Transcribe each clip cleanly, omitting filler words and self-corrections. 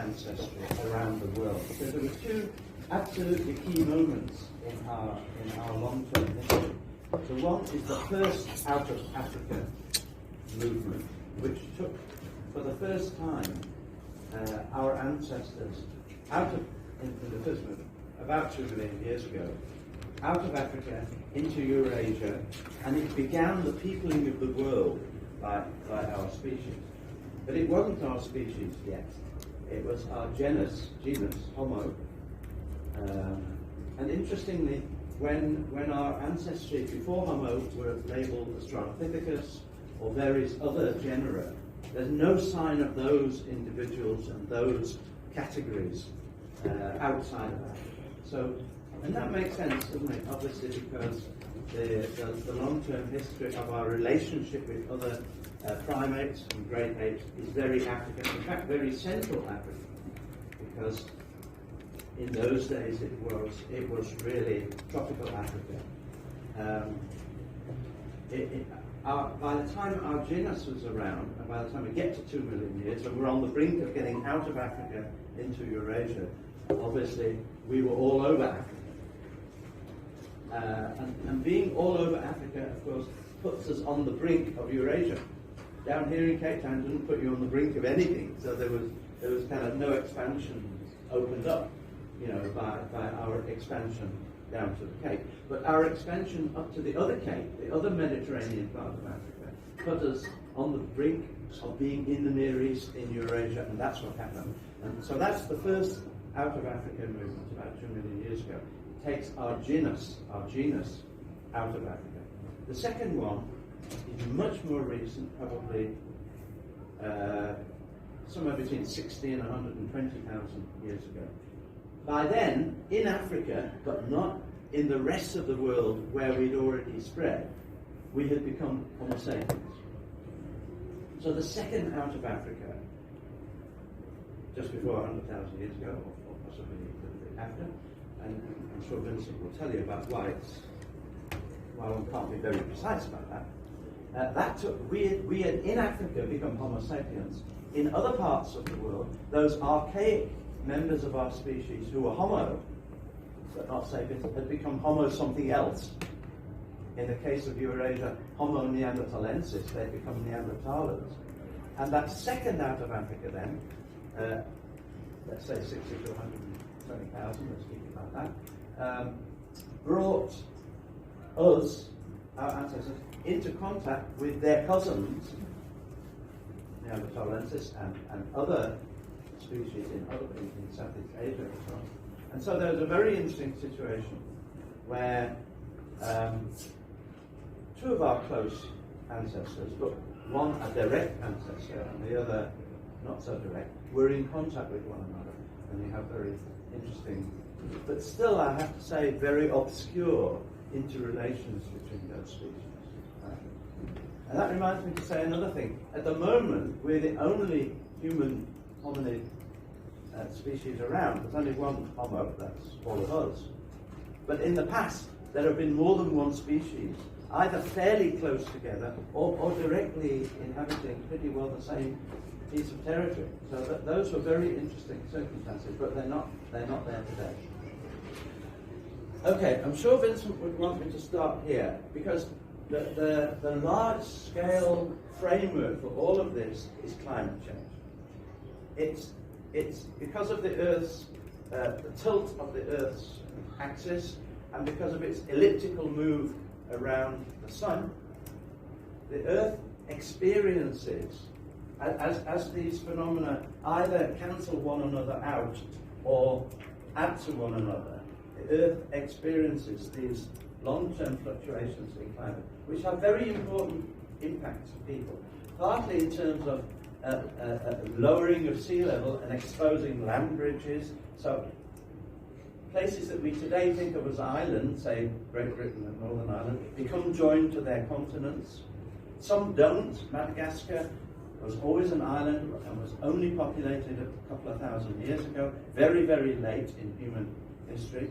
ancestry around the world. So there were two absolutely key moments in our long-term history. So one is the first out of Africa movement, which took, for the first time, our ancestors out of, in the first movement, about 2 million years ago, out of Africa into Eurasia, and it began the peopling of the world by our species. But it wasn't our species yet. It was our genus, Homo. And interestingly, when our ancestry before Homo were labelled Australopithecus or various other genera, there's no sign of those individuals and those categories outside of Africa. So, and that makes sense, doesn't it? Obviously, because the long-term history of our relationship with other primates and great apes is very African, in fact, very Central African, because in those days it was really tropical Africa. By the time our genus was around, and by the time we get to 2 million years, and we're on the brink of getting out of Africa into Eurasia, obviously we were all over Africa. And being all over Africa, of course, puts us on the brink of Eurasia. Down here in Cape Town didn't put you on the brink of anything, so there was kind of no expansion opened up, by our expansion down to the Cape. But our expansion up to the other Cape, the other Mediterranean part of Africa, put us on the brink of being in the Near East, in Eurasia, and that's what happened. And so that's the first out of Africa movement about 2 million years ago. It takes our genus out of Africa. The second one is much more recent, probably somewhere between 60 and 120,000 years ago. By then, in Africa, but not in the rest of the world where we'd already spread, we had become Homo sapiens. So the second out of Africa, just before 100,000 years ago, or possibly a little bit after, and I'm sure Vincent will tell you about why one can't be very precise about that. That took, we had in Africa become Homo sapiens. In other parts of the world, those archaic members of our species who were Homo, but not sapiens, had become Homo something else. In the case of Eurasia, Homo neanderthalensis, they'd become Neanderthalers. And that second out of Africa then, let's say 60 to 120,000, let's keep it like that, brought us, our ancestors, into contact with their cousins, Neanderthalensis and other species in Southeast Asia and so on. And so there was a very interesting situation where two of our close ancestors, but one a direct ancestor and the other not so direct, were in contact with one another. And we have very interesting, but still I have to say very obscure interrelations between those species. And that reminds me to say another thing. At the moment, we're the only human hominid species around. There's only one Homo, that's all of us. But in the past, there have been more than one species, either fairly close together or directly inhabiting pretty well the same piece of territory. So those were very interesting circumstances, but they're not there today. Okay, I'm sure Vincent would want me to start here, because the large-scale framework for all of this is climate change. It's because of the Earth's, the tilt of the Earth's axis, and because of its elliptical move around the Sun, the Earth experiences, as these phenomena either cancel one another out or add to one another, the Earth experiences these long-term fluctuations in climate, which have very important impacts on people, partly in terms of lowering of sea level and exposing land bridges. So places that we today think of as islands, say Great Britain and Northern Ireland, become joined to their continents. Some don't. Madagascar was always an island and was only populated a couple of thousand years ago, very, very late in human history.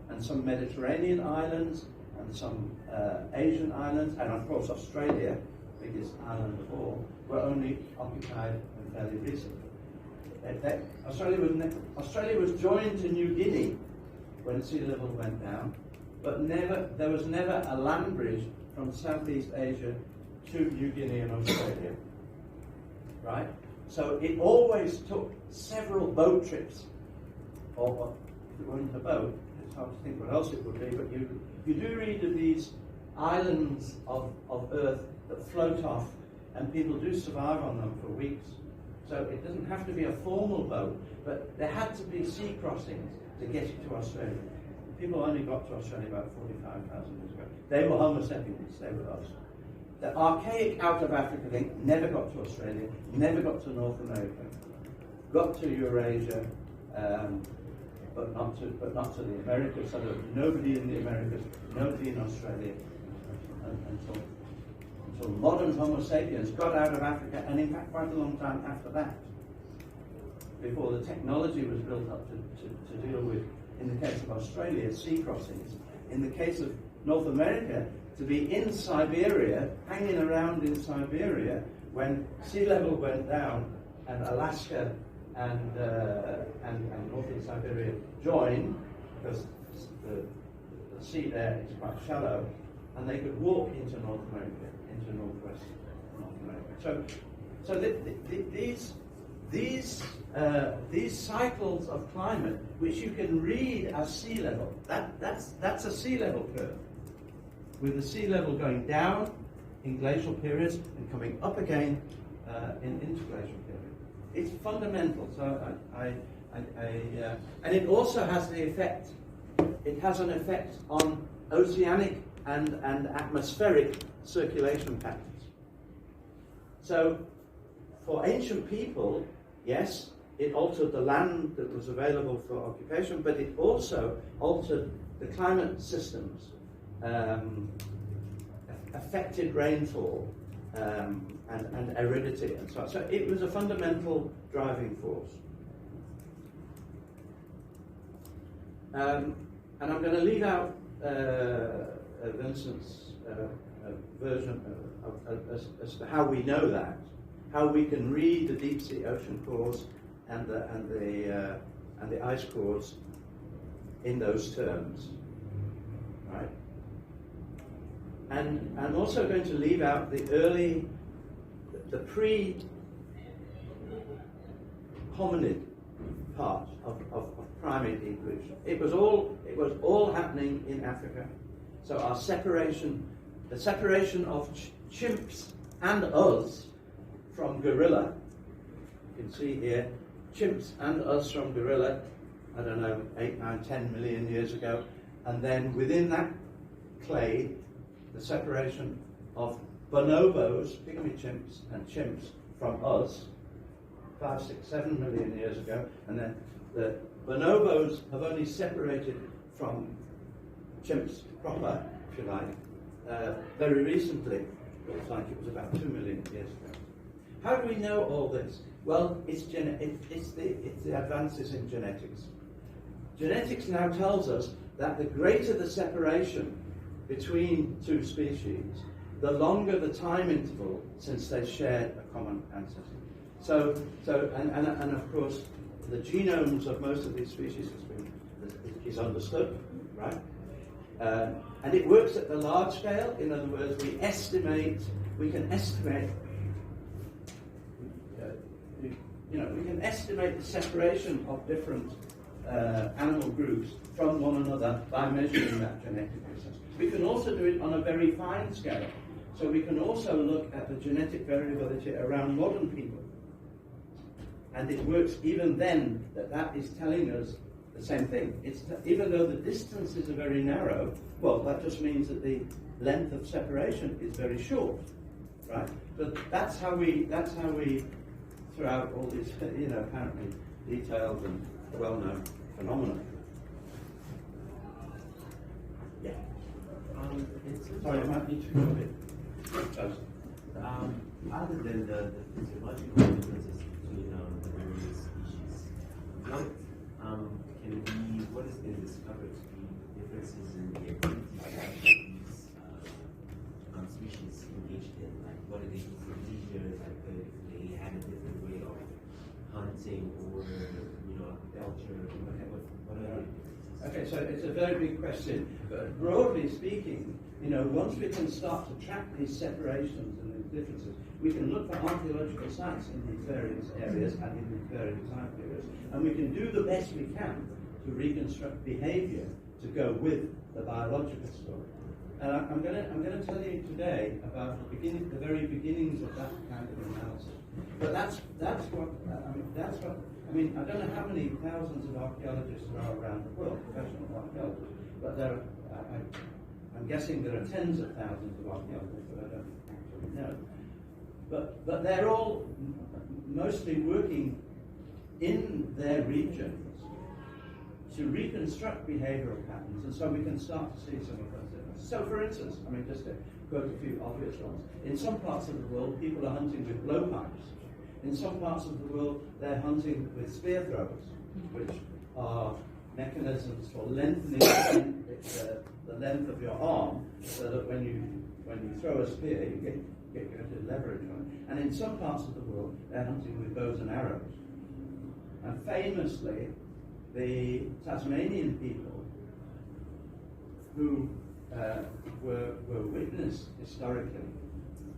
And some Mediterranean islands, and some Asian islands, and of course Australia, biggest island of all, were only occupied fairly recently. Australia was joined to New Guinea when sea level went down, but there was never a land bridge from Southeast Asia to New Guinea and Australia, right? So it always took several boat trips, or if it wasn't a boat, it's hard to think what else it would be, but you do read of these islands of Earth that float off, and people do survive on them for weeks. So it doesn't have to be a formal boat, but there had to be sea crossings to get you to Australia. People only got to Australia about 45,000 years ago. They were Homo sapiens, they were us. The archaic out of Africa thing never got to Australia, never got to North America, got to Eurasia, but not to the Americas. So there was nobody in the Americas, nobody in Australia until modern Homo sapiens got out of Africa, and in fact quite a long time after that, before the technology was built up to deal with, in the case of Australia, sea crossings. In the case of North America, to be in Siberia, hanging around in Siberia, when sea level went down and Alaska and northern Siberia joined, because the sea there is quite shallow, and they could walk into North America, into northwest North America. So these cycles of climate, which you can read as sea level, that's a sea level curve, with the sea level going down in glacial periods and coming up again in interglacial periods. It's fundamental. So and it also has the effect. It has an effect on oceanic and atmospheric circulation patterns. So for ancient people, yes, it altered the land that was available for occupation, but it also altered the climate systems, affected rainfall and aridity and so on. So it was a fundamental driving force. And I'm going to leave out Vincent's version as to how we know that, how we can read the deep sea ocean cores and the ice cores in those terms, right? And I'm also going to leave out the pre-hominid part of primate evolution. It was all happening in Africa. So our separation, the separation of chimps and us from gorilla. You can see here, chimps and us from gorilla, I don't know, 8, 9, 10 million years ago. And then within that clade, the separation of bonobos, pygmy chimps, and chimps from us, 5, 6, 7 million years ago. And then the bonobos have only separated from chimps proper, if you like, very recently. Looks like it was about 2 million years ago. How do we know all this? Well, it's the advances in genetics. Genetics now tells us that the greater the separation between two species, the longer the time interval since they shared a common ancestor. So of course, the genomes of most of these species is understood, right? And it works at the large scale. In other words, we can estimate, we can estimate the separation of different animal groups from one another by measuring that genetic process. We can also do it on a very fine scale. So we can also look at the genetic variability around modern people. And it works even then that is telling us the same thing. Even though the distances are very narrow, well, that just means that the length of separation is very short, right? But that's how we throughout all these, apparently detailed and well-known phenomena. Yeah. Sorry, I might need to go a bit closer. Other than the physiological differences between the various species, what has been discovered to be differences in the activities that these species engaged in? Like, what do they do for leisure? Like, if they had a different way of hunting, or culture? What are the Okay, so it's a very big question. But broadly speaking, once we can start to track these separations and these differences, we can look for archaeological sites in these various areas and in these various time periods, and we can do the best we can to reconstruct behavior to go with the biological story. And I'm going to tell you today about the very beginnings of that kind of analysis. But that's what I don't know how many thousands of archaeologists there are around the world, professional archaeologists, but I'm guessing there are tens of thousands of archaeologists, but I don't actually know. But they're all mostly working in their regions to reconstruct behavioral patterns, and so we can start to see some of those differences. So, for instance, just to quote a few obvious ones, in some parts of the world, people are hunting with blowpipes. In some parts of the world, they're hunting with spear throws, which are mechanisms for lengthening the length of your arm, so that when you throw a spear, you get good leverage on it. And in some parts of the world, they're hunting with bows and arrows. And famously, the Tasmanian people, who were witnessed historically,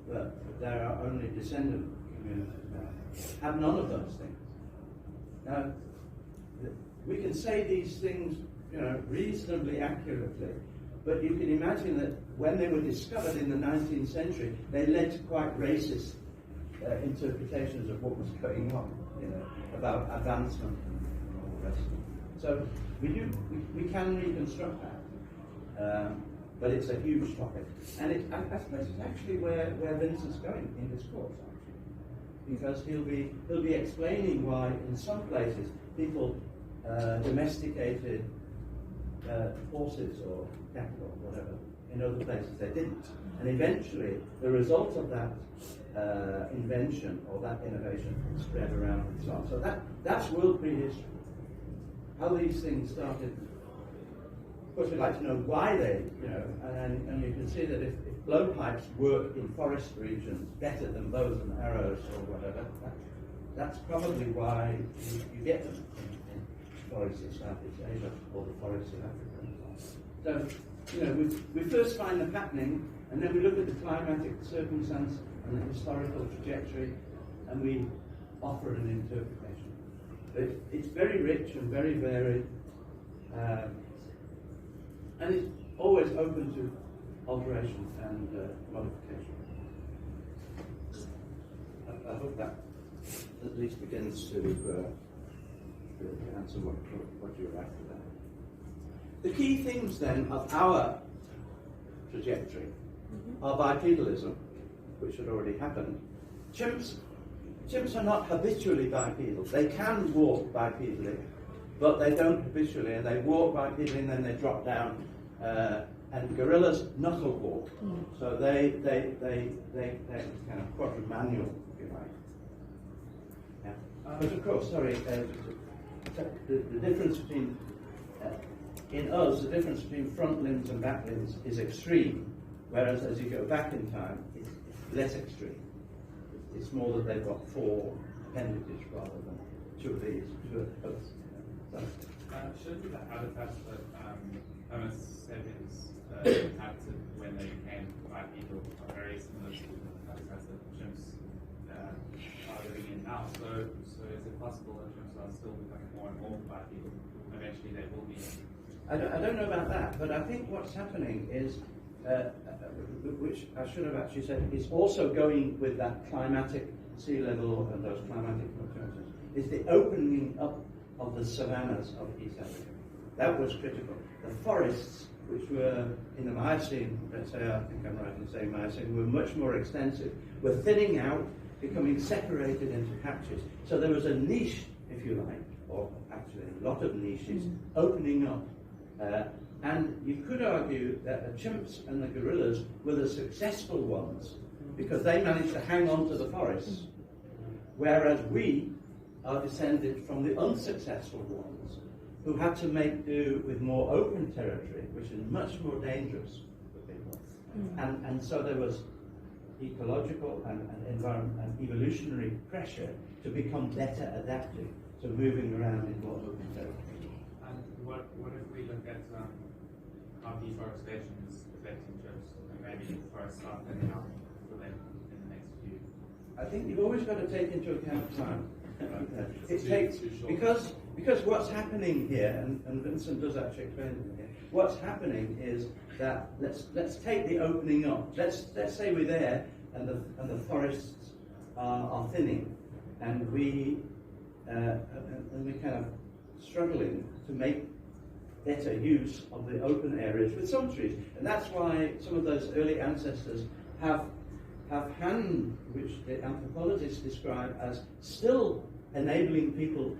but there are only descendant communities now, have none of those things. Now, we can say these things, reasonably accurately, but you can imagine that when they were discovered in the 19th century, they led to quite racist interpretations of what was going on, about advancement and all the rest of it. So we can reconstruct that, but it's a huge topic, and I suppose it's actually where Vincent's going in his course, actually, because he'll be explaining why in some places people domesticated horses or cattle or whatever. In other places they didn't, and eventually the result of that invention or that innovation spread around and so on. So that's world prehistory. How these things started. Of course, we'd like to know why they, and you can see that if blowpipes work in forest regions better than bows and arrows or whatever, that's probably why you get them in forests of Southeast Asia or the forests of Africa. So, we first find the patterning, and then we look at the climatic circumstance and the historical trajectory, and we offer an interpretation. But it's very rich and very varied, and it's always open to alteration and modification. I hope that at least begins to answer what you're after there. The key themes then of our trajectory are bipedalism, which had already happened. Chimps are not habitually bipedal. They can walk bipedally, but they don't habitually, and they walk bipedally and then they drop down. And gorillas knuckle walk, so they kind of quadrimanual, if you like. Yeah. But of course, the difference between in us, the difference between front limbs and back limbs is extreme, whereas as you go back in time, it's less extreme. It's more that they've got 4 appendages rather than 2 of these, 2 of those. Should the habitats that Homo sapiens inhabited when they became bipedal are very similar to the habitats that chimps are living in now? So is it possible that chimps are still becoming more and more bipedal? Eventually they will be. I don't know about that, but I think what's happening is, which I should have actually said, is also going with that climatic sea level and those climatic fluctuations, is the opening up of the savannas of East Africa. That was critical. The forests, which were in the Miocene, let's say, I think I'm right in saying Miocene, were much more extensive, were thinning out, becoming separated into patches. So there was a niche, if you like, or actually a lot of niches, opening up. And you could argue that the chimps and the gorillas were the successful ones because they managed to hang on to the forests, whereas we are descended from the unsuccessful ones who had to make do with more open territory, which is much more dangerous for people. And so there was ecological and environment and evolutionary pressure to become better adapted to moving around in more open territory. And what if we look at how deforestation is affecting chimps, and maybe forests start thinning out for them in the next few? I think you've always got to take into account time. It Too- takes too short. because what's happening here, and Vincent does actually explain it here. What's happening is that let's take the opening up. Let's say we're there, and the forests are thinning, and we're kind of struggling to make better use of the open areas with some trees, and that's why some of those early ancestors have hand, which the anthropologists describe as still enabling people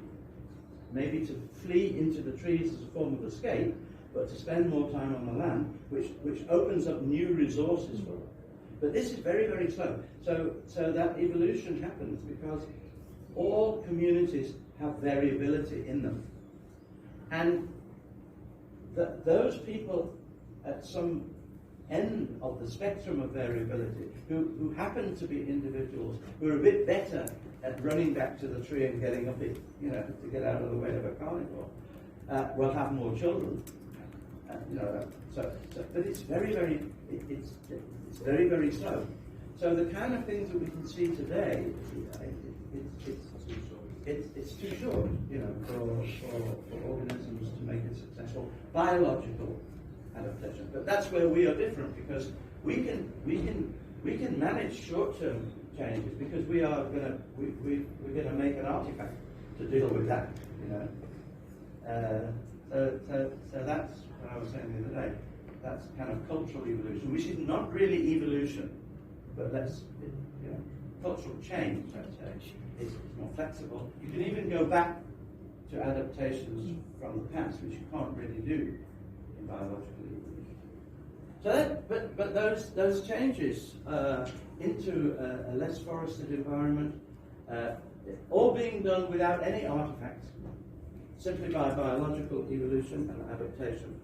maybe to flee into the trees as a form of escape, but to spend more time on the land, which opens up new resources for them. But this is very, very slow. So that evolution happens because all communities have variability in them. And those people at some end of the spectrum of variability, who happen to be individuals who are a bit better at running back to the tree and getting up it, to get out of the way of a carnivore, will have more children. But it's very, it's very, very slow. So the kind of things that we can see today, it's too short, for organisms to make a successful biological adaptation. But that's where we are different, because we can manage short-term changes, because we're gonna make an artifact to deal with that, So that's what I was saying the other day. That's kind of cultural evolution, which is not really evolution, but cultural change, let's say, is more flexible. You can even go back to adaptations from the past, which you can't really do in biological evolution. So but those changes into a less forested environment, all being done without any artifacts, simply by biological evolution and adaptation,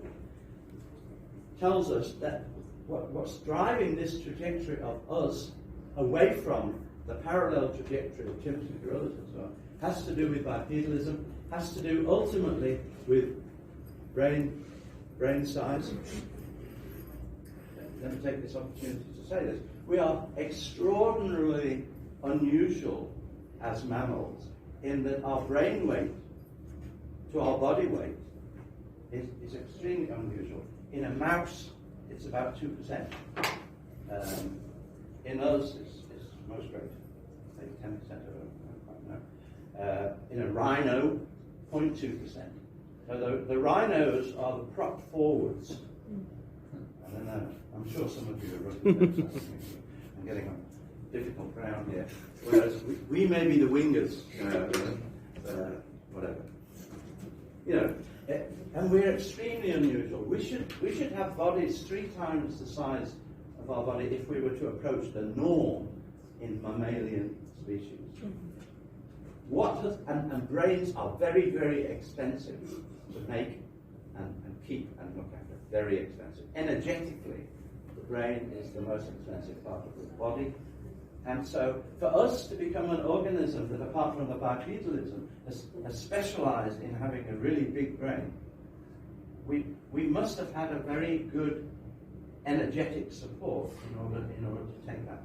tells us that what's driving this trajectory of us away from the parallel trajectory of chimps and gorillas and so on has to do with bipedalism, has to do ultimately with brain size. Let me take this opportunity to say this. We are extraordinarily unusual as mammals in that our brain weight to our body weight is extremely unusual. In a mouse, it's about 2%. In us, it's most great, maybe 10% of it, I don't know. In a rhino, 0.2%. So the rhinos are the prop forwards. I don't know. I'm sure some of you are rugby players. I'm getting on difficult ground here. Whereas we may be the wingers, whatever. And we're extremely unusual. We should have bodies 3 times the size of our body if we were to approach the norm in mammalian species. And brains are very, very expensive to make and keep and look after. Very expensive. Energetically, the brain is the most expensive part of the body. And so, for us to become an organism that, apart from the bipedalism, has specialized in having a really big brain, we must have had a very good energetic support in order to take that.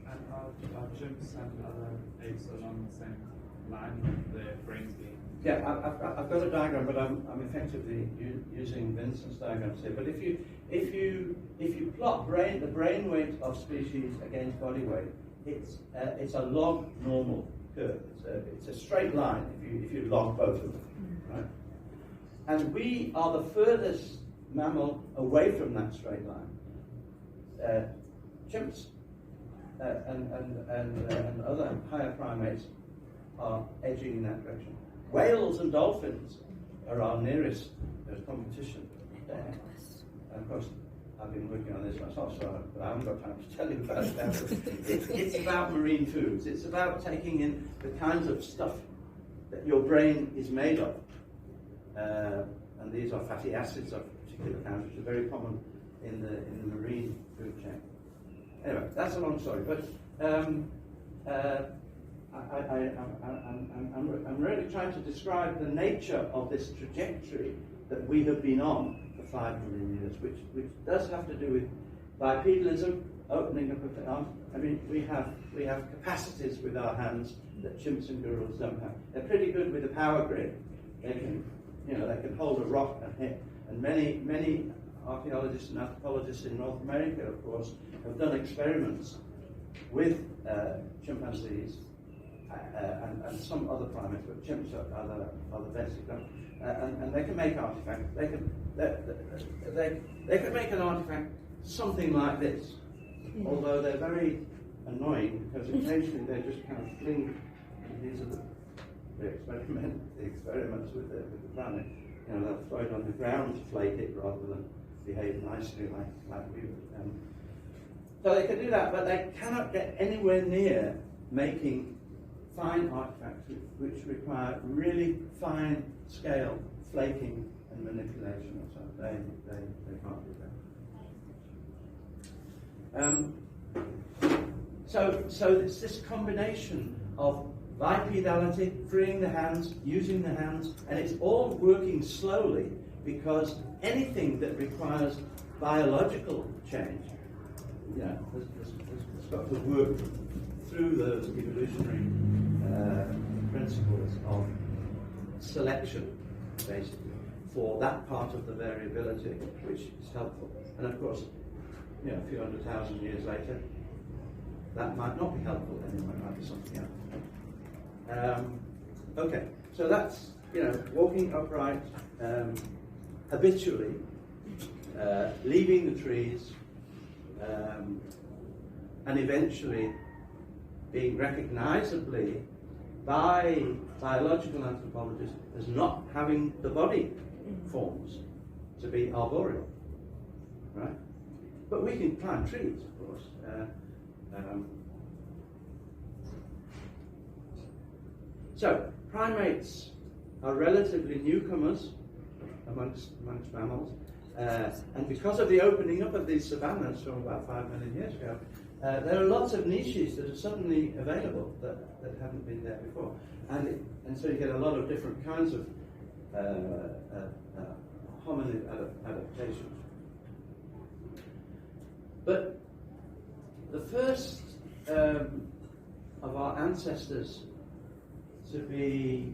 And are chimps and other apes along the same line with their brains being? Yeah, I've got a diagram, but I'm effectively using Vincent's diagrams here. But if you plot the brain weight of species against body weight, it's a log normal curve. It's a straight line if you log both of them, right? And we are the furthest mammal away from that straight line. Chimps and other higher primates are edging in that direction. Whales and dolphins are our nearest competition there. And of course, I've been working on this myself, so I haven't got time to tell you about it now. It's about marine foods. It's about taking in the kinds of stuff that your brain is made of. And these are fatty acids of particular kinds, which are very common in the marine food chain. Anyway, that's a long story. But I'm really trying to describe the nature of this trajectory that we have been on for 5 million years, which does have to do with bipedalism, opening up of the arms. I mean, we have capacities with our hands that chimps and gorillas don't have. They're pretty good with the power grid. They can, they can hold a rock and hit. And many archaeologists and anthropologists in North America, of course, have done experiments with chimpanzees and some other primates, but chimps are the basic ones. And they can make artifacts. They can make an artifact something like this, although they're very annoying because occasionally they just kind of fling. These are the experiments with the planet. They'll throw it on the ground to flake it rather than behave nicely like we would. So they can do that, but they cannot get anywhere near making fine artifacts which require really fine scale flaking and manipulation. Or so they can't do that. So it's this combination of bipedality, freeing the hands, using the hands, and it's all working slowly because anything that requires biological change, has got to work through those evolutionary principles of selection, basically, for that part of the variability which is helpful. And of course, a few 100,000 years later, that might not be helpful anymore, it might be something else. Okay, so that's, walking upright habitually, leaving the trees, and eventually being recognizably by biological anthropologists as not having the body forms to be arboreal, right? But we can climb trees, of course. So, primates are relatively newcomers amongst mammals, and because of the opening up of these savannas from about 5 million years ago, there are lots of niches that are suddenly available that haven't been there before, and so you get a lot of different kinds of hominid adaptations. But the first of our ancestors to be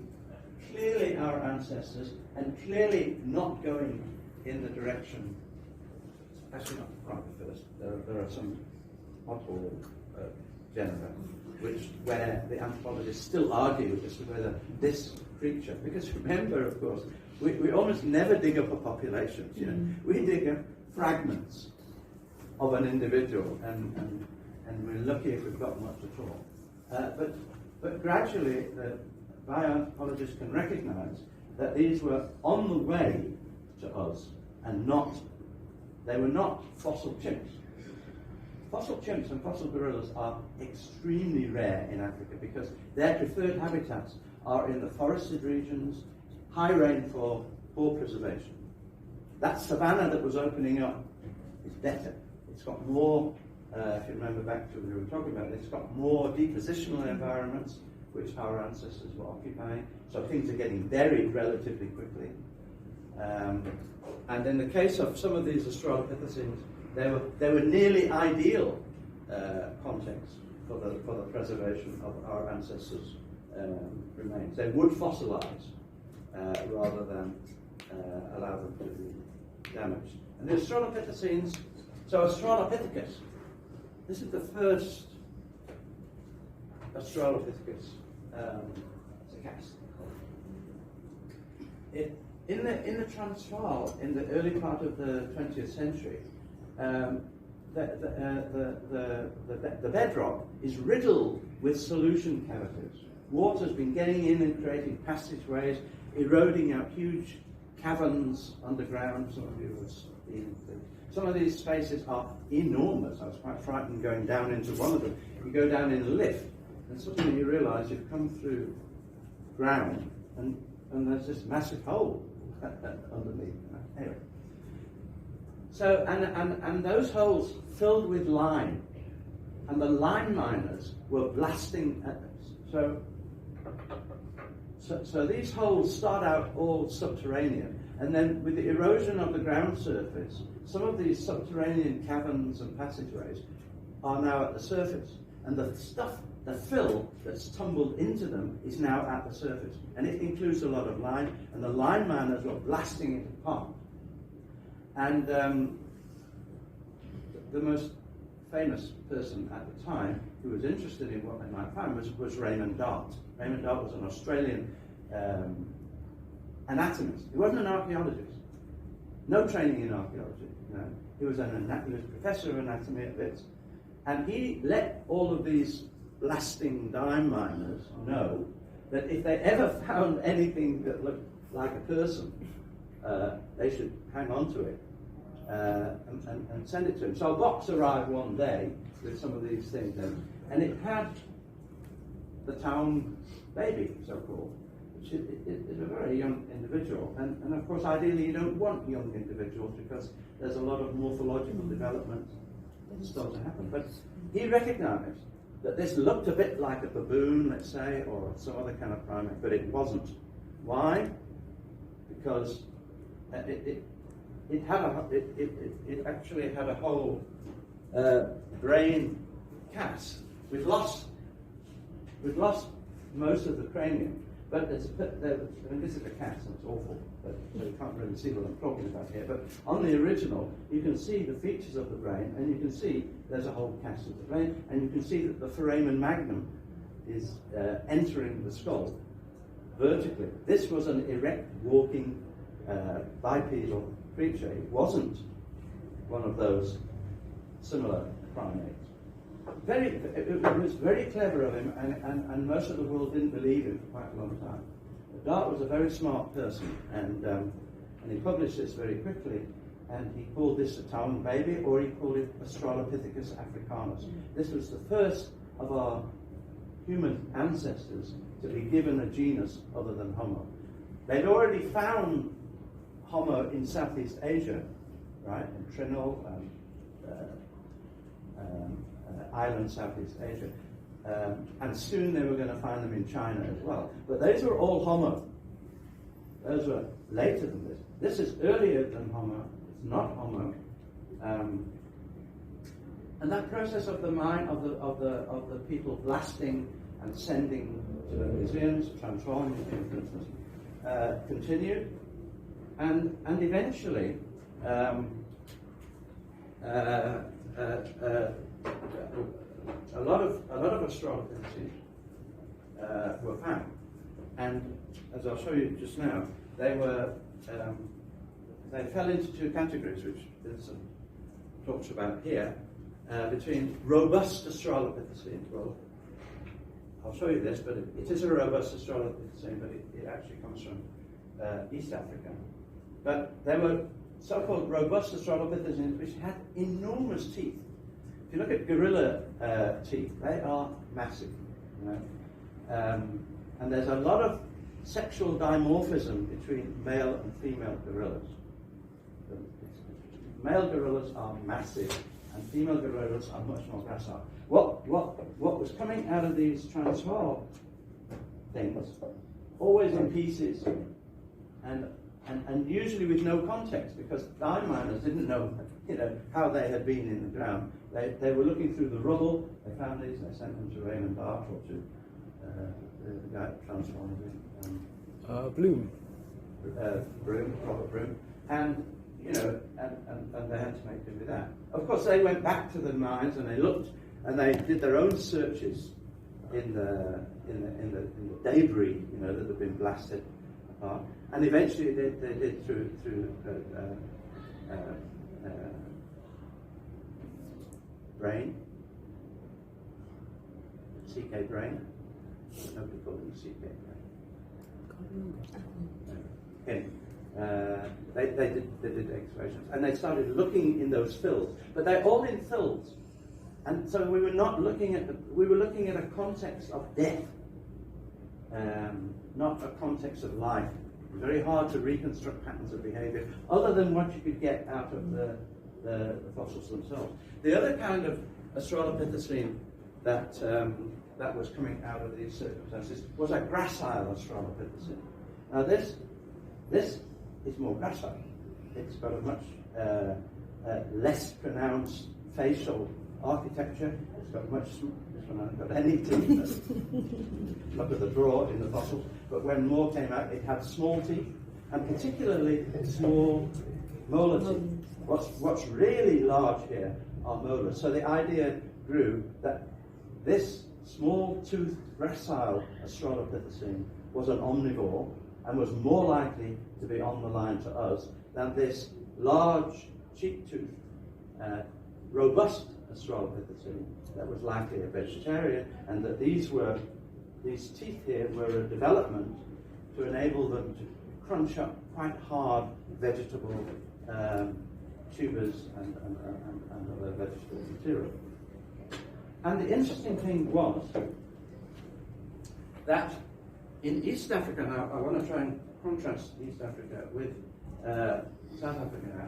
clearly our ancestors and clearly not going in the direction, actually not quite the first, there are some oddball genera where the anthropologists still argue as to whether this creature, because remember, of course, we almost never dig up a population, we dig up fragments of an individual, and we're lucky if we've got much at all. But gradually, the bioanthropologists can recognize that these were on the way to us, and they were not fossil chimps. Fossil chimps and fossil gorillas are extremely rare in Africa because their preferred habitats are in the forested regions, high rainfall, poor preservation. That savanna that was opening up is better. It's got more, if you remember back to when we were talking about it, it's got more depositional environments which our ancestors were occupying, so things are getting buried relatively quickly. And in the case of some of these Australopithecines, they were nearly ideal contexts for the preservation of our ancestors' remains. They would fossilize rather than allow them to be damaged. And the Australopithecines, so Australopithecus, this is the first Australopithecus cast. In the Transvaal, in the early part of the 20th century, the bedrock is riddled with solution cavities. Water's been getting in and creating passageways, eroding out huge caverns underground. Some of you have seen. Some of these spaces are enormous. I was quite frightened going down into one of them. You go down in a lift, and suddenly you realise you've come through ground, and there's this massive hole underneath. Anyway. So, and those holes filled with lime, and the lime miners were blasting So these holes start out all subterranean, and then with the erosion of the ground surface, some of these subterranean caverns and passageways are now at the surface, and the stuff, the fill that's tumbled into them is now at the surface, and it includes a lot of lime, and the lime miners were blasting it apart. And the most famous person at the time who was interested in what they might find was Raymond Dart. Raymond Dart was an Australian anatomist. He wasn't an archaeologist. No training in archaeology. You know. He was professor of anatomy at Wits, and he let all of these blasting dime miners know that if they ever found anything that looked like a person, they should hang on to it and send it to him. So a box arrived one day with some of these things in, and it had the town baby, so-called, which is a very young individual. And of course, ideally, you don't want young individuals because there's a lot of morphological development that's still to happen. But he recognized that this looked a bit like a baboon, let's say, or some other kind of primate, but it wasn't. Why? Because it actually had a whole brain cast. We've lost most of the cranium, but this is a cast, and it's awful, but so you can't really see what I'm talking about here. But on the original, you can see the features of the brain, and you can see there's a whole cast of the brain, and you can see that the foramen magnum is entering the skull vertically. This was an erect, walking, bipedal creature. It wasn't one of those similar primates. It was very clever of him, and most of the world didn't believe him for quite a long time. But Dart was a very smart person, and he published this very quickly, and he called this a town baby, or he called it Australopithecus Africanus. This was the first of our human ancestors to be given a genus other than Homo. They'd already found Homo in Southeast Asia, right, in Trinil and island Southeast Asia, and soon they were going to find them in China as well. But those were all Homo. Those were later than this. This is earlier than Homo. It's not Homo. And that process of the mind of the people blasting and sending to the museums, transforming, for instance, continued, and eventually. A lot of Australopithecus were found, and as I'll show you just now, they fell into two categories, which Vincent talks about here, between robust Australopithecus. Well, I'll show you this, but it is a robust Australopithecus, but it actually comes from East Africa. But there were so-called robust Australopithecus which had enormous teeth. If you look at gorilla teeth, they are massive. You know? And there's a lot of sexual dimorphism between male and female gorillas. Male gorillas are massive, and female gorillas are much more gracile. What was coming out of these Transvaal things, always in pieces, and usually with no context, because dime miners didn't know, how they had been in the ground. They were looking through the rubble. They found these. They sent them to Raymond Dart or to the guy that transformed it. Bloom. Robert Broom, and and they had to make do with that. Of course, they went back to the mines and they looked and they did their own searches in the debris, that had been blasted apart, and eventually they did through brain, CK brain. Nobody called them CK brain. Okay. They did excavations, and they started looking in those fills, but they're all in fills, and so we were looking at a context of death, not a context of life. It was very hard to reconstruct patterns of behavior other than what you could get out of the fossils themselves. The other kind of Australopithecine that that was coming out of these circumstances was a gracile Australopithecus. Now this is more gracile. It's got a much less pronounced facial architecture. It's got much. This one hasn't got any teeth. Look at the draw in the fossil. But when more came out, it had small teeth, and particularly small molar teeth. What's really large here are molars. So the idea grew that this small-toothed gracile Australopithecine was an omnivore and was more likely to be on the line to us than this large, cheek-toothed, robust Australopithecine that was likely a vegetarian, and that these teeth here were a development to enable them to crunch up quite hard vegetable tubers and other vegetable material. And the interesting thing was that in East Africa, now I want to try and contrast East Africa with South Africa now.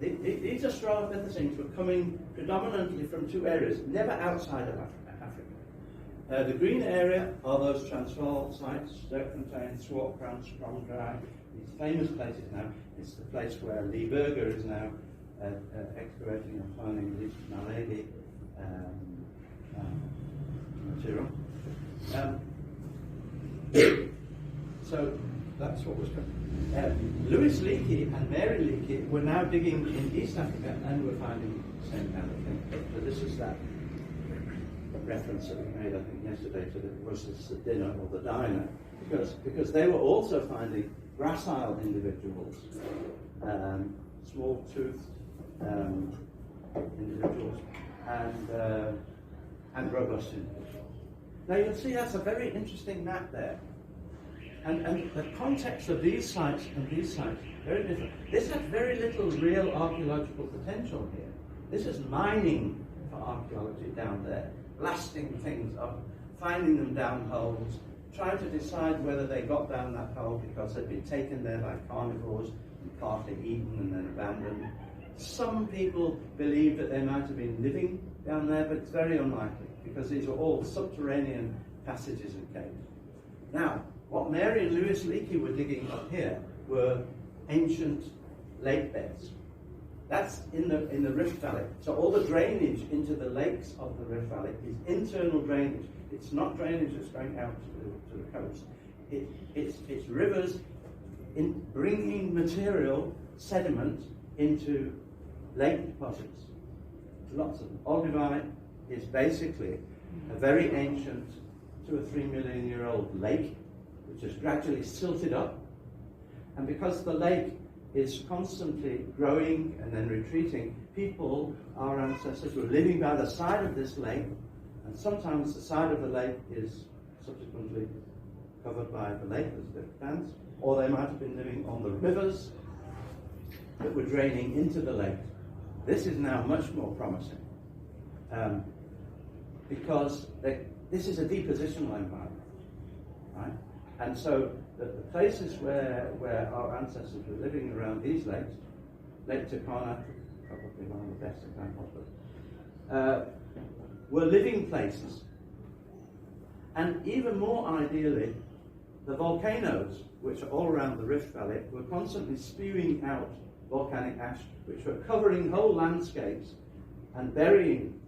These Australopithecines were coming predominantly from two areas, never outside of Africa. The green area are those Transvaal sites, Sterkfontein, Swartkrans, Kromdraai, these famous places now. It's the place where Lee Berger is now excavating and finding this Naledi material. So that's what was going. Louis Leakey and Mary Leakey were now digging in East Africa and were finding the same kind of thing. So this is that reference that we made, I think, yesterday to was this the dinner or the diner, because they were also finding gracile individuals, small-toothed individuals, and robust individuals. Now you'll see that's a very interesting map there. And the context of these sites and these sites, very different. This had very little real archaeological potential here. This is mining for archaeology down there, blasting things up, finding them down holes, trying to decide whether they got down that hole because they'd been taken there by carnivores and partly eaten and then abandoned. Some people believe that they might have been living down there, but it's very unlikely because these are all subterranean passages and caves. Now, what Mary and Louis Leakey were digging up here were ancient lake beds. That's in the Rift Valley. So all the drainage into the lakes of the Rift Valley is internal drainage. It's not drainage that's going out to the coast. It's rivers in bringing material, sediment, into lake deposits. Lots of them. Olduvai is basically a very ancient 2 or 3 million year old lake, which has gradually silted up. And because the lake is constantly growing and then retreating, people, our ancestors, were living by the side of this lake, and sometimes the side of the lake is subsequently covered by the lake as the plants, or they might have been living on the rivers that were draining into the lake. This is now much more promising because this is a depositional environment, right? And so the places where our ancestors were living around these lakes, Lake Turkana, probably one of the best examples, were living places. And even more ideally, the volcanoes, which are all around the Rift Valley, were constantly spewing out volcanic ash, which were covering whole landscapes and burying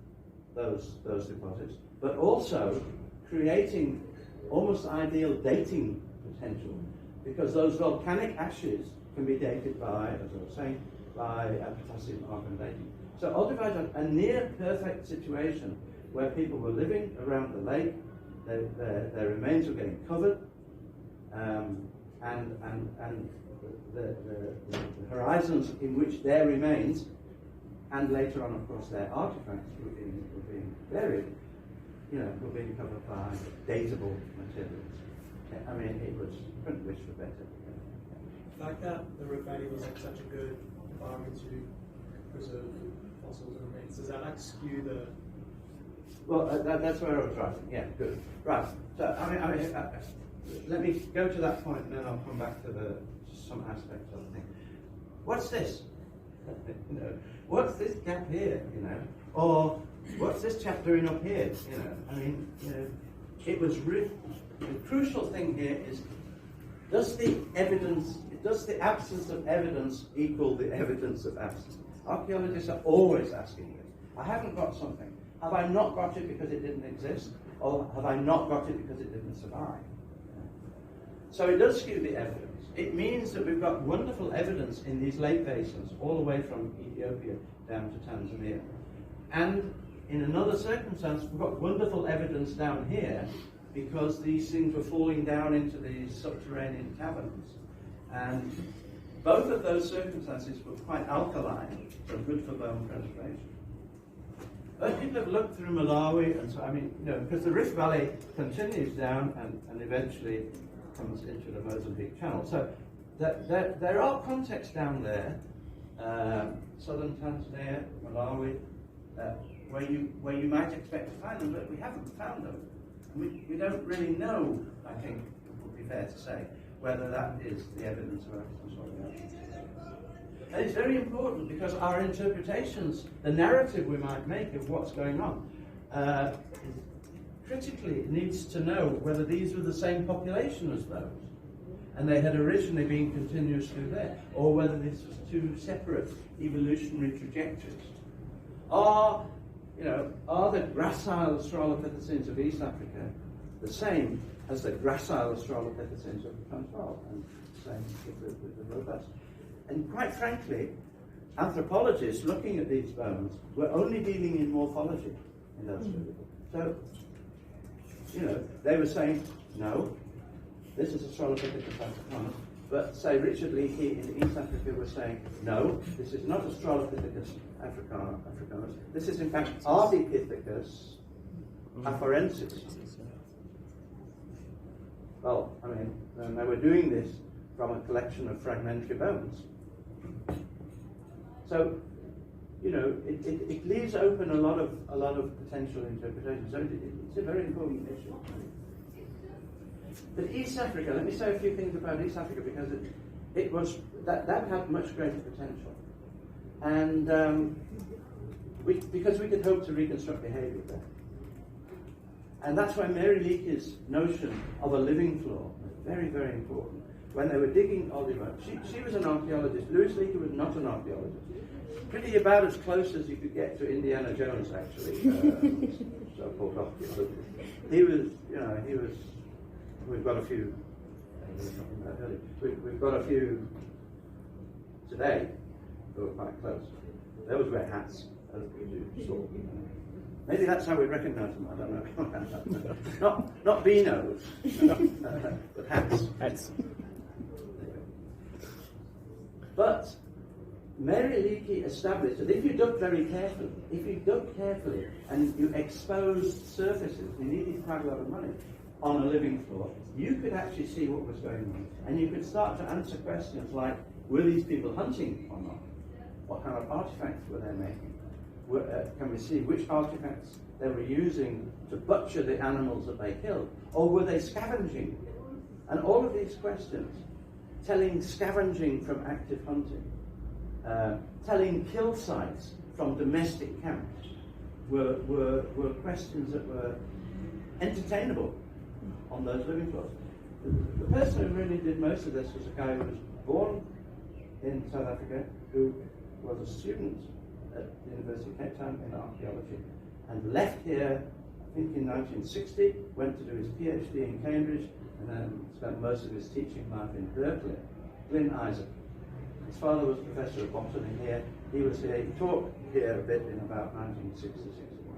those deposits, but also creating almost ideal dating potential, because those volcanic ashes can be dated by, as I was saying, by potassium argon dating. So Olduvai is a near perfect situation where people were living around the lake, their remains were getting covered, and the horizons in which their remains, and later on, of course, their artifacts were being buried, were being covered by datable materials. I mean, couldn't wish for better. The fact that the Rift Valley was like such a good environment to preserve fossils and remains, does that like skew the? Well, that's where I was writing. Yeah, good. Right. So, I mean, let me go to that point, and then I'll come back to some aspects of the thing. What's this? What's this gap here? Or what's this chap doing up here? I mean, it was the crucial thing here is, does the absence of evidence equal the evidence of absence? Archaeologists are always asking this. I haven't got something. Have I not got it because it didn't exist? Or have I not got it because it didn't survive? So it does skew the evidence. It means that we've got wonderful evidence in these lake basins, all the way from Ethiopia down to Tanzania. And in another circumstance, we've got wonderful evidence down here because these things were falling down into these subterranean caverns. And both of those circumstances were quite alkaline, so good for bone preservation. But people have looked through Malawi, and so, I mean, you know, because the Rift Valley continues down and eventually comes into the Mozambique Channel. So there are contexts down there, southern Tanzania, Malawi, where you might expect to find them, but we haven't found them. We don't really know, I think it would be fair to say, whether that is the evidence of absence or the absence. And it's very important because our interpretations, the narrative we might make of what's going on, critically needs to know whether these were the same population as those, and they had originally been continuously there, or whether this was two separate evolutionary trajectories. Are the gracile Australopithecines of East Africa the same as the gracile Australopithecines of the Transvaal, and same with the robust? And quite frankly, anthropologists looking at these bones were only dealing in morphology in those periods. So, they were saying, no, this is Australopithecus africanus, but say Richard Leakey in East Africa was saying, no, this is not Australopithecus africanus, this is in fact Ardipithecus afarensis. Well, I mean, they were doing this from a collection of fragmentary bones. So, it leaves open a lot of potential interpretations. So it's a very important issue. But East Africa, let me say a few things about East Africa because it was that had much greater potential, and because we could hope to reconstruct behaviour there, and that's why Mary Leakey's notion of a living floor was very, very important. When they were digging Oliver, she was an archaeologist. Louis Leakey was not an archaeologist. Pretty about as close as you could get to Indiana Jones, actually. So-called archaeologist. He was. We've got a few. We've got a few today who are quite close. Those wear hats, as we do. Maybe that's how we recognise them. I don't know. not beanos, but hats. Hats. But Mary Leakey established that if you dug very carefully, and you exposed surfaces, you needed quite a lot of money on a living floor, you could actually see what was going on. And you could start to answer questions like, were these people hunting or not? What kind of artifacts were they making? Can we see which artifacts they were using to butcher the animals that they killed? Or were they scavenging? And all of these questions, telling scavenging from active hunting, telling kill sites from domestic camps, were questions that were entertainable on those living floors. The person who really did most of this was a guy who was born in South Africa, who was a student at the University of Cape Town in archaeology, and left here, I think in 1960, went to do his PhD in Cambridge, and then spent most of his teaching life in Berkeley. Glyn Isaac. His father was professor of botany here. He was here. He taught here a bit in about 1960, 61.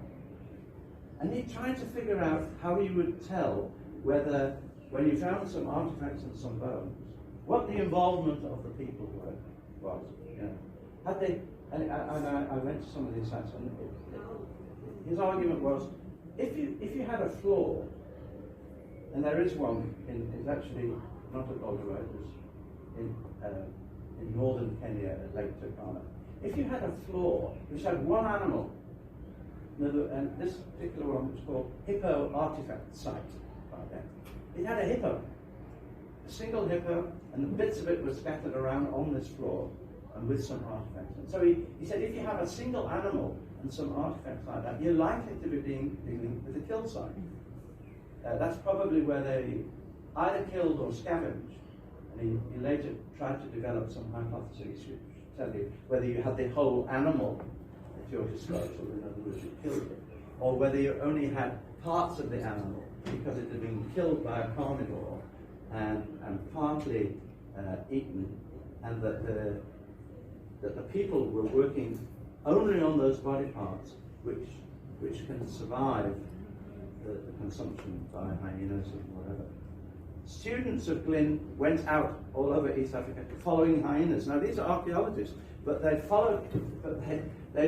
And he tried to figure out how you would tell whether, when you found some artifacts and some bones, what the involvement of the people was. Had they? And I went to some of these sites, and his argument was, if you had a floor, and there is one it's actually not at Oliver, it was in northern Kenya at Lake Turkana. If you had a floor which had one animal, and this particular one was called Hippo Artifact Site, it had a hippo, a single hippo, and the bits of it were scattered around on this floor, and with some artifacts. And so he said, if you have a single animal and some artifacts like that, you're likely to be dealing with a kill site. that's probably where they either killed or scavenged. And he later tried to develop some hypotheses which tell you whether you had the whole animal at your disposal, in other words, you killed it, or whether you only had parts of the animal because it had been killed by a carnivore and partly eaten, and that the people were working only on those body parts which can survive the consumption by hyenas and whatever. Students of Glynn went out all over East Africa following hyenas. Now these are archaeologists, but they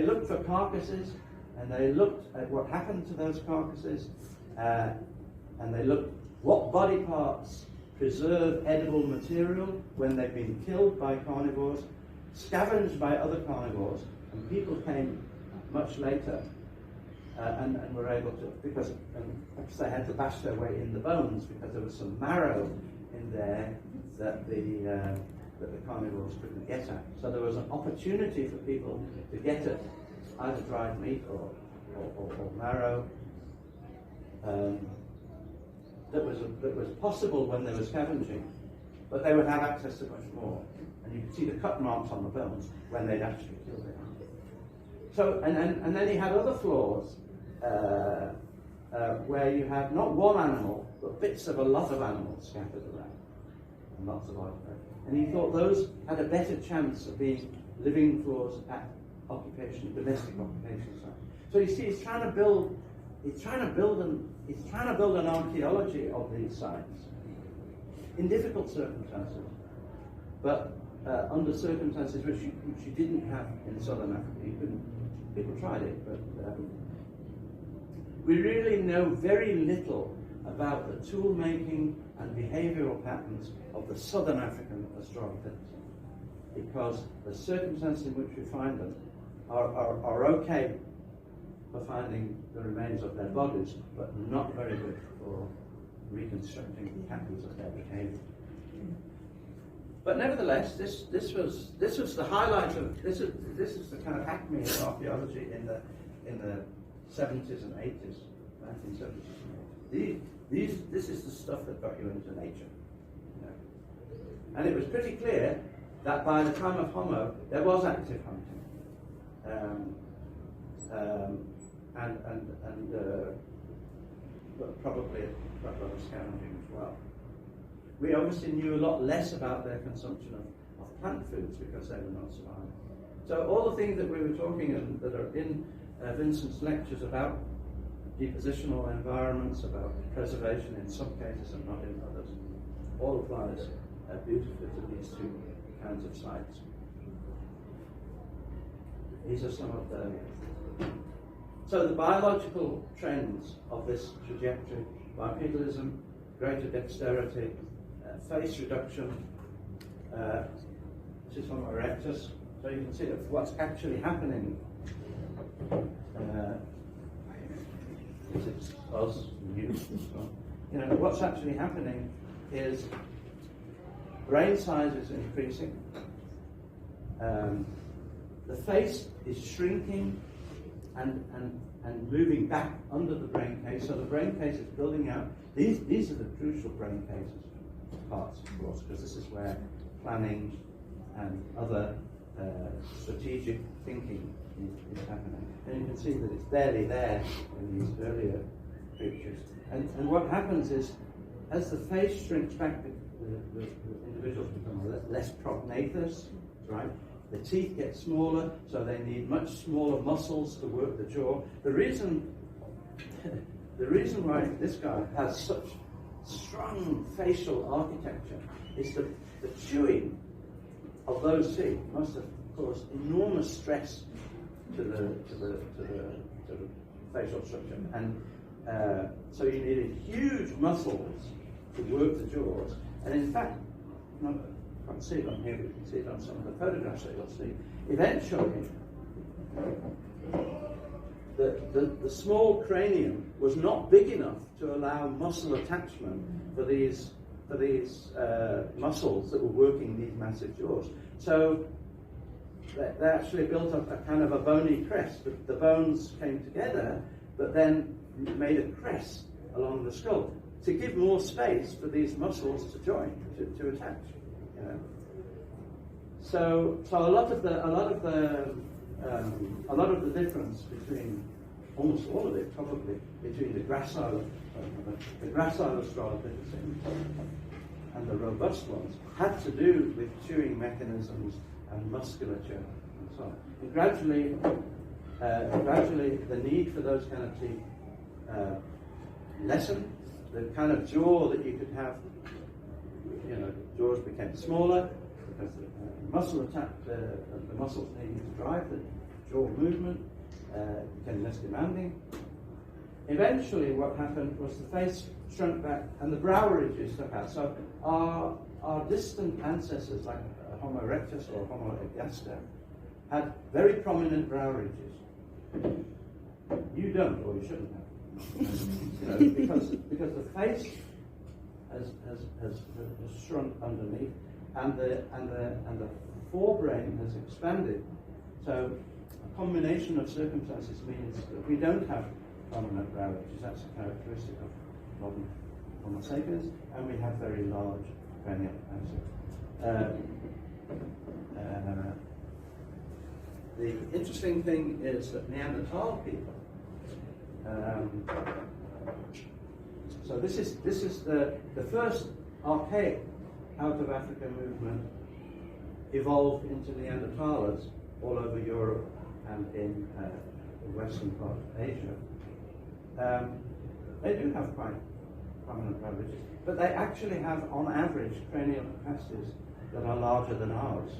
looked for carcasses, and they looked at what happened to those carcasses, and they looked what body parts preserve edible material when they've been killed by carnivores, scavenged by other carnivores, and people came much later and were able to, because they had to bash their way in the bones because there was some marrow in there that the carnivores couldn't get at. So there was an opportunity for people to get at either dried meat or marrow that was possible when they were scavenging, but they would have access to much more. And you could see the cut marks on the bones when they'd actually killed it. So, and then he had other flaws where you have not one animal, but bits of a lot of animals scattered around, and lots of artifacts. And he thought those had a better chance of being living floors at domestic occupation sites. So you see, he's trying to build an archaeology of these sites in difficult circumstances, but under circumstances which you didn't have in southern Africa. People tried it, but we really know very little about the tool making and behavioral patterns of the southern African Australopithecus, because the circumstances in which we find them are okay for finding the remains of their bodies, but not very good for reconstructing the patterns of their behavior. But nevertheless, this was the highlight of this is the kind of acme of archaeology in the 70s and 80s, 1970s and 80s. This is the stuff that got you into nature. You know? And it was pretty clear that by the time of Homo, there was active hunting, but probably quite a lot of scavenging as well. We obviously knew a lot less about their consumption of plant foods because they were not surviving. So all the things that we were talking and that are in Vincent's lectures about depositional environments, about preservation in some cases and not in others, all applies beautifully to these two kinds of sites. These are some of the... So the biological trends of this trajectory: bipedalism, greater dexterity, face reduction. This is from erectus, so you can see that what's actually happening. This is us, you. You know, what's actually happening is brain size is increasing. The face is shrinking and moving back under the brain case. So the brain case is building out. These are the crucial brain cases parts, of course, because this is where planning and other strategic thinking is happening. And you can see that it's barely there in these earlier pictures. And what happens is, as the face shrinks back, the individuals become less prognathous, right? The teeth get smaller, so they need much smaller muscles to work the jaw. The reason why this guy has such strong facial architecture is that the chewing of those teeth must have caused enormous stress to the facial structure, and so you needed huge muscles to work the jaws. And in fact, I can't see it on here, but you can see it on some of the photographs that you'll see. Eventually, the small cranium was not big enough to allow muscle attachment for these muscles that were working these massive jaws. So they actually built up a kind of a bony crest. The bones came together, but then made a crest along the skull to give more space for these muscles to join, to attach. You know. So a lot of the difference between, almost all of it probably, between the gracile Australopithecus and the robust ones had to do with chewing mechanisms and musculature and so on. And gradually the need for those kind of teeth lessened. The kind of jaw that you could have, you know, jaws became smaller because the muscles needed to drive the jaw movement, became less demanding. Eventually what happened was the face shrunk back and the brow ridges stuck out. So our distant ancestors like Homo erectus or Homo ergaster had very prominent brow ridges. You don't, or you shouldn't have. You know, because the face has shrunk underneath, and the forebrain has expanded. So a combination of circumstances means that we don't have prominent brow ridges. That's a characteristic of modern Homo sapiens, and we have very large cranial capacity. The interesting thing is that Neanderthal people. So this is the first archaic out of Africa movement evolved into Neanderthalers all over Europe and in the western part of Asia. They do have quite prominent brow ridges, but they actually have, on average, cranial capacities that are larger than ours.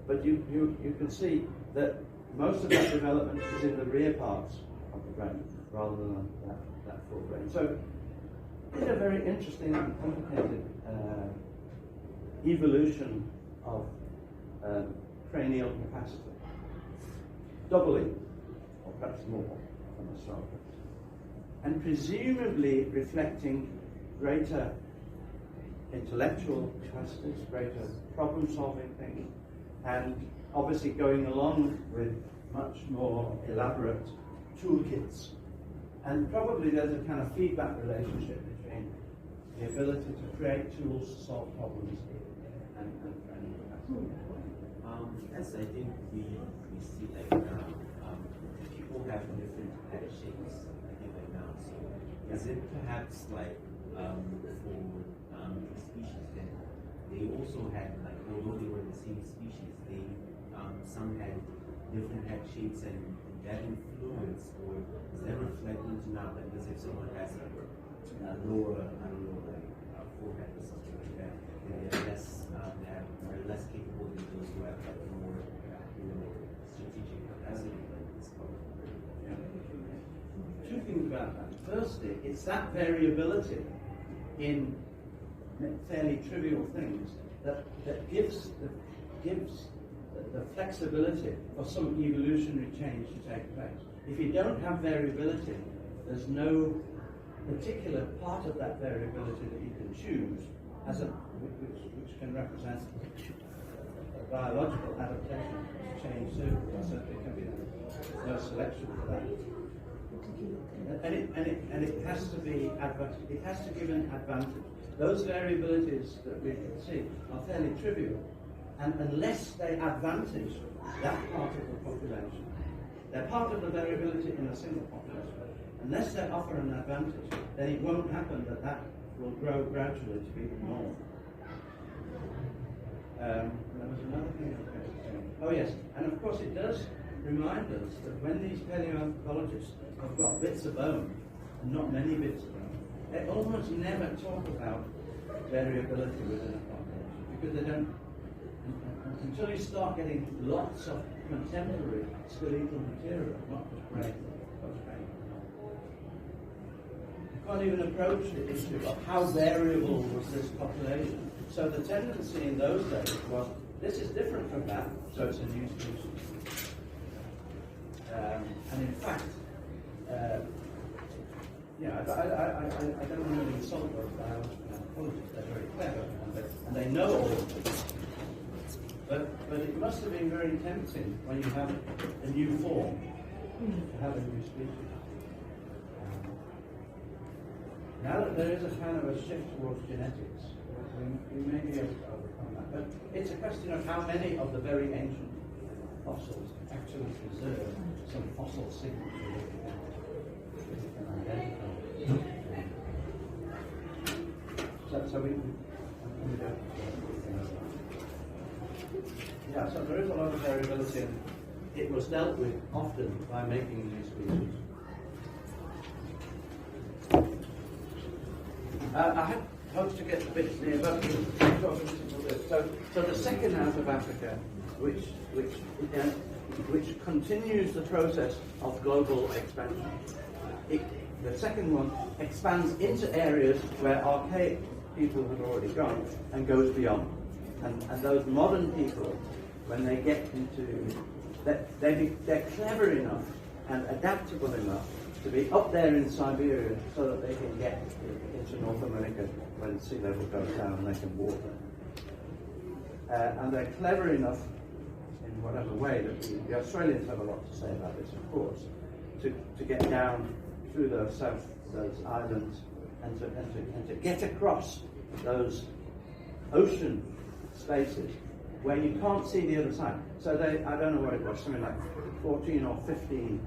But you can see that most of that development is in the rear parts of the brain rather than that forebrain. So it's a very interesting and complicated evolution of cranial capacity, doubling, or perhaps more, than Australopithecus, and presumably reflecting greater intellectual capacities, greater problem-solving things, and obviously going along with much more elaborate toolkits. And probably there's a kind of feedback relationship between the ability to create tools to solve problems and cranial capacity. As I think we see like people have different head shapes, I think like now. So is it perhaps like for species then they also had like, although they were the same species, they some had different head shapes, and that influence, or is that reflected into now, like let's say if someone has a lower, I don't know, like forehead or something like that, they're less capable than those who have like more, strategic capacity like this color. Two things about that. Firstly, it's that variability in fairly trivial things that gives the flexibility for some evolutionary change to take place. If you don't have variability, there's no particular part of that variability that you can choose as which can represent a biological adaptation to change circumstances. So there can be no selection for that. And it has to be it has to give an advantage. Those variabilities that we can see are fairly trivial, and unless they advantage that part of the population, they're part of the variability in a single population. Unless they offer an advantage, then it won't happen that will grow gradually to be the norm. There was another thing I was going to say. Oh yes, and of course it does remind us that when these paleoanthropologists have got bits of bone, and not many bits of bone, they almost never talk about variability within a population, because they don't, until you start getting lots of contemporary skeletal material, not just brain, you can't even approach the issue of how variable was this population. So the tendency in those days was, this is different from that, so it's a new species. And in fact, I don't want to insult those biological anthropologists. They're very clever and they know all of this. But it must have been very tempting when you have a new form to have a new species. now that there is a kind of a shift towards genetics, we may be able to overcome that. But it's a question of how many of the very ancient fossils actually preserve some fossil signature that we can identify. So we don't. Yeah, so there is a lot of variability, and it was dealt with often by making these species. I had hoped to get a bit near, but so the second out of Africa, which continues the process of global expansion. The second one expands into areas where archaic people had already gone and goes beyond. And those modern people, when they get into, they're clever enough and adaptable enough to be up there in Siberia so that they can get into North America when sea level goes down and they can walk there. And they're clever enough, in whatever way, that the Australians have a lot to say about this, of course, to get down through those islands and to get across those ocean spaces where you can't see the other side. So I don't know what it was, something like 14 or 15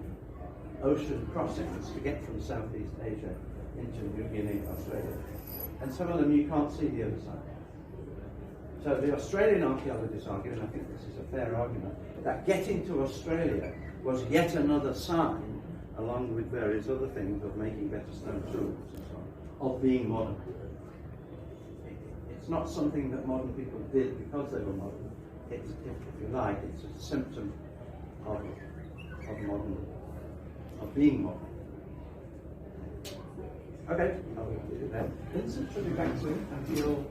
ocean crossings to get from Southeast Asia into New Guinea, Australia. And some of them you can't see the other side. So the Australian archaeologists argue, and I think this is a fair argument, that getting to Australia was yet another sign, along with various other things, of making better stone tools and so on, of being modern. It's not something that modern people did because they were modern. It's, if you like, it's a symptom of being modern. Okay, I'll leave it there. Vincent should be back soon, and he'll